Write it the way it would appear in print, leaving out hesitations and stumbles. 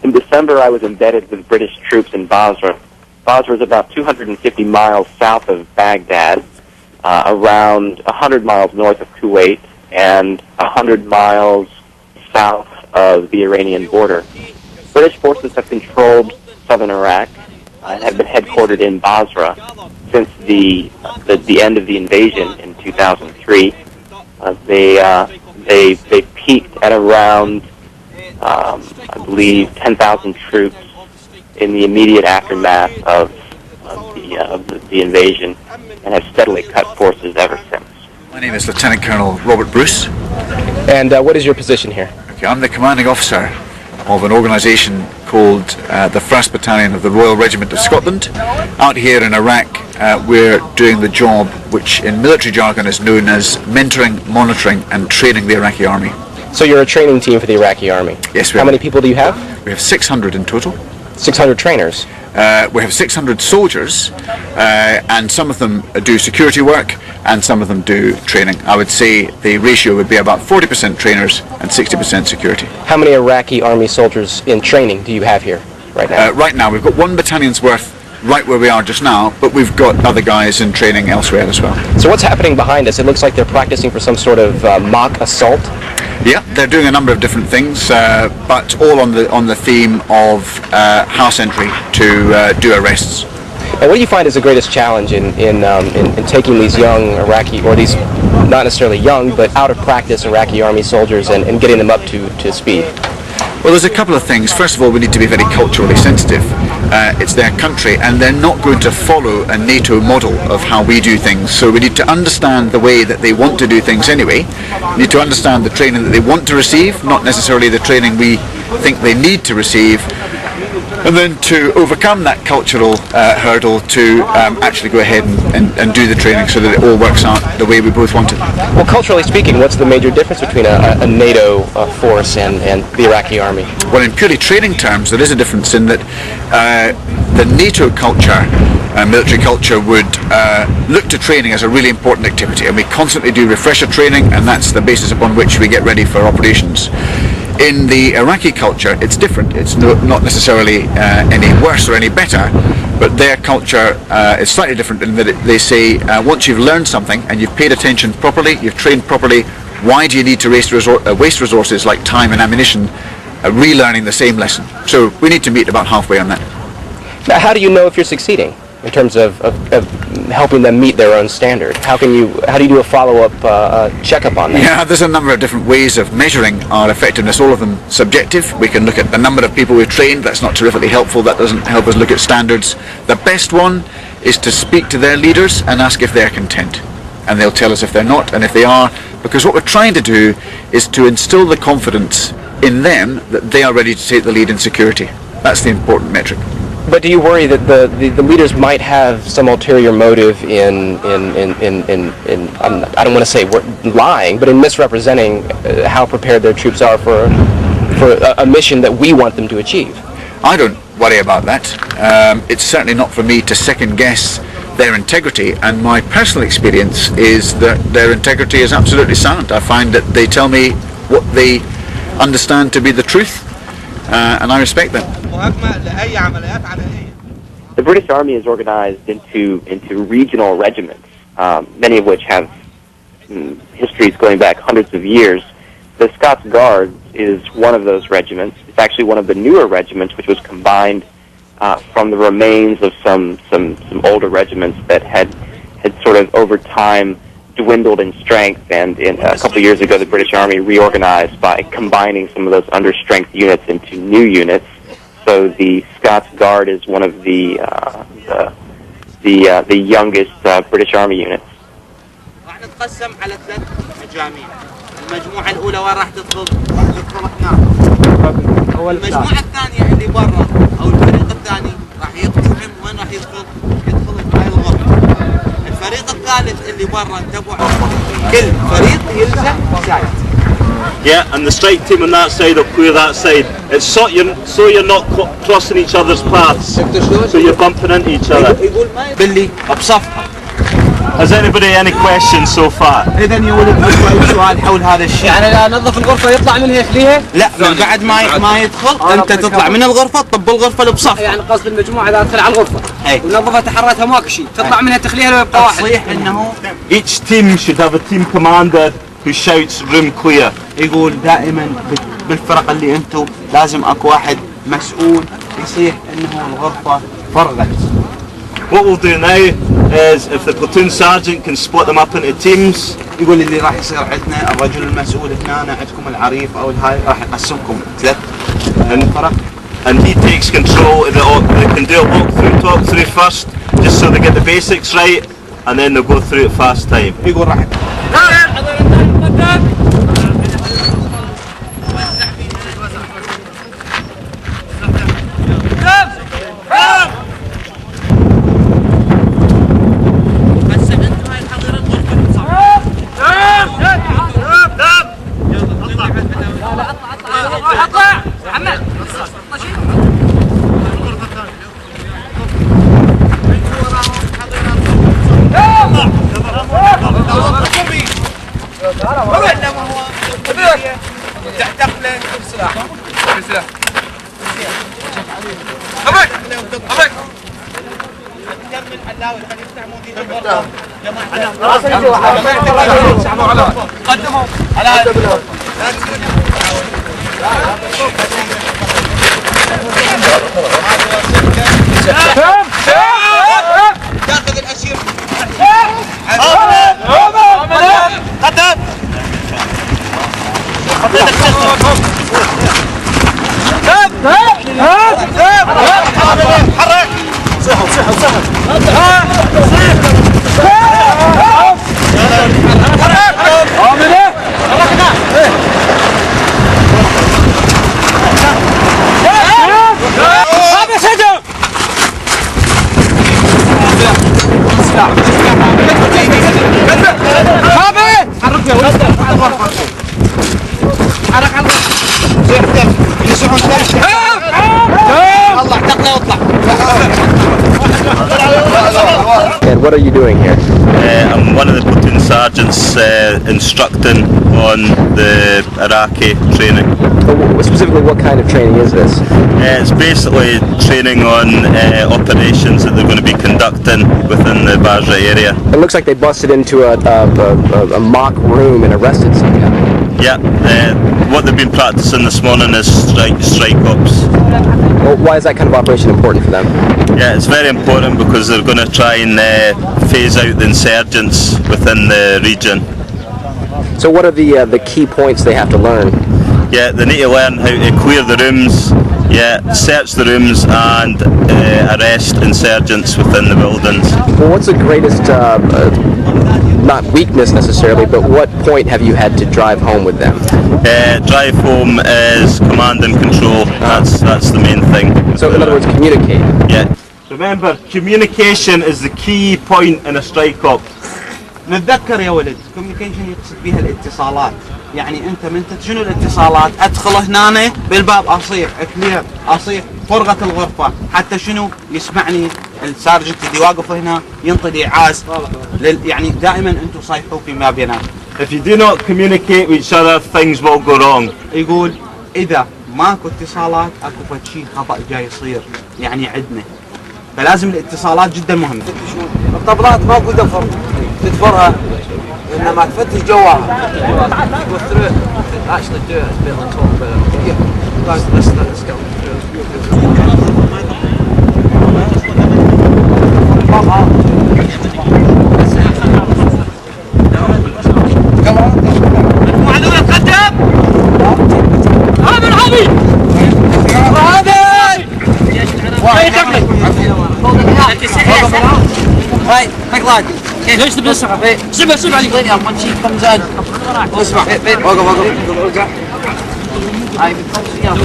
In December, I was embedded with British troops in Basra. Basra is about 250 miles south of Baghdad, around 100 miles north of Kuwait, and 100 miles south of the Iranian border. British forces have controlled southern Iraq and have been headquartered in Basra since the end of the invasion in 2003. They peaked at around, I believe, 10,000 troops in the immediate aftermath of the invasion, and have steadily cut forces ever since. My name is Lieutenant Colonel Robert Bruce. And what is your position here? Okay, I'm the commanding officer of an organisation called the 1st Battalion of the Royal Regiment of Scotland. Out here in Iraq, we're doing the job which in military jargon is known as mentoring, monitoring and training the Iraqi army. So you're a training team for the Iraqi army? Yes, we How are. many people do you have? We have 600 in total. 600 trainers? We have 600 soldiers, and some of them do security work and some of them do training. I would say the ratio would be about 40% trainers and 60% security. How many Iraqi army soldiers in training do you have here right now? Right now we've got 1 battalion's worth right where we are just now, but we've got other guys in training elsewhere as well. So what's happening behind us? It looks like they're practicing for some sort of mock assault. Yeah, they're doing a number of different things, but all on the theme of house entry to do arrests. And what do you find is the greatest challenge in taking these young Iraqi, or these not necessarily young, but out of practice Iraqi army soldiers and getting them up to speed? Well, there's a couple of things. First of all, we need to be very culturally sensitive. It's their country, and they're not going to follow a NATO model of how we do things. So we need to understand the way that they want to do things anyway. We need to understand the training that they want to receive, not necessarily the training we think they need to receive. And then to overcome that cultural hurdle to actually go ahead and do the training so that it all works out the way we both want it. Well, culturally speaking, what's the major difference between a NATO force and the Iraqi army? Well, in purely training terms, there is a difference in that the NATO culture, military culture, would look to training as a really important activity, and we constantly do refresher training, and that's the basis upon which we get ready for operations. In the Iraqi culture, it's different. It's not necessarily any worse or any better, but their culture is slightly different in that they say once you've learned something and you've paid attention properly, you've trained properly, why do you need to waste resources like time and ammunition relearning the same lesson? So we need to meet about halfway on that. Now, how do you know if you're succeeding in terms of helping them meet their own standard? How do you do a follow-up checkup on that? Yeah, there's a number of different ways of measuring our effectiveness, all of them subjective. We can look at the number of people we've trained. That's not terrifically helpful. That doesn't help us look at standards. The best one is to speak to their leaders and ask if they're content. And they'll tell us if they're not and if they are, because what we're trying to do is to instill the confidence in them that they are ready to take the lead in security. That's the important metric. But do you worry that the leaders might have some ulterior motive in I don't want to say lying, but in misrepresenting how prepared their troops are for a mission that we want them to achieve? I don't worry about that. It's certainly not for me to second guess their integrity, and my personal experience is that their integrity is absolutely sound. I find that they tell me what they understand to be the truth, and I respect them. The British Army is organized into regional regiments, many of which have histories going back hundreds of years. The Scots Guards is one of those regiments. It's actually one of the newer regiments, which was combined from the remains of some older regiments that had sort of over time dwindled in strength, and a couple of years ago the British Army reorganized by combining some of those under-strength units into new units. So the Scots Guard is one of the youngest British Army units. راح نتقسم على 3 مجاميع. المجموعة الأولى وين راح تدخل؟ راح تدخل هنا. المجموعة الثانية اللي برا أو الفريق الثاني راح يقتحم وين راح يدخل؟ يدخل بهاي الغرفة. الفريق الثالث اللي برا تبع كل فريق يلزم سايد. Yeah, and the strike team on that side will clear that side. It's so you're not crossing each other's paths, so you're bumping into each other. باللي بصفها Has anybody any questions so far? اذا يا ولد اكو اي سؤال حول هذا الشيء؟ يعني لا نظف الغرفه يطلع منها يخليها؟ لا من بعد ما يدخل انت تطلع من الغرفه تطب الغرفه اللي بصف. يعني قصد المجموعه اذا دخل على الغرفه أي. ونظفها تحرتها ماكو شيء تطلع منها تخليها لو يبقى واحد. صحيح انه Each team should have a team commander who shouts room clear. يقول دائما بالفرق اللي انتم لازم اكو واحد مسؤول يصيح انه الغرفه فرغت. What we'll do now is if the platoon sergeant can split them up into teams. يقول اللي راح يصير عندنا الرجل المسؤول هنا عندكم العريف او الهاي راح يقسمكم ثلاث فرق. And he takes control of they can do a talk through first, just so they get the basics right, and then they'll go through it fast time. يقول راح تاخذ الاشير قدم حرك And what are you doing here? I'm one of the platoon sergeants instructing on the Iraqi training. Specifically, what kind of training is this? It's basically training on operations that they're going to be conducting within the Basra area. It looks like they busted into a mock room and arrested some guy. Yeah, what they've been practicing this morning is strike ops. Well, why is that kind of operation important for them? Yeah, it's very important because they're going to try and phase out the insurgents within the region. So what are the key points they have to learn? Yeah, they need to learn how to clear the rooms, search the rooms and arrest insurgents within the buildings. Well, what's the greatest, not weakness necessarily, but what point have you had to drive home with them? Drive home is command and control. That's the main thing. So in other words, communicate. Yeah. Remember, communication is the key point in a strike op. نتذكر يا ولد كوميونيكيشن يقصد بها الاتصالات. يعني انت من شنو الاتصالات؟ ادخل هنا بالباب اصيح كلير اصيح فرغة الغرفة حتى شنو يسمعني السارجنت اللي واقف هنا ينطي اعاز يعني دائما انتم صايحوا فيما بيناتكم. If you do not communicate with each other, things will go wrong. يقول اذا ماكو اتصالات اكو شيء خطأ جاي يصير يعني عندنا. فلازم الاتصالات جدا مهمة. الطبلات ماكو دفر تدفرها انما تفتش جواها. هاي مقلاد ليش تبي تسمع؟ سمع عليك وين اول شيء كم زاد اسمع وقف وقف هاي بتخلص يلا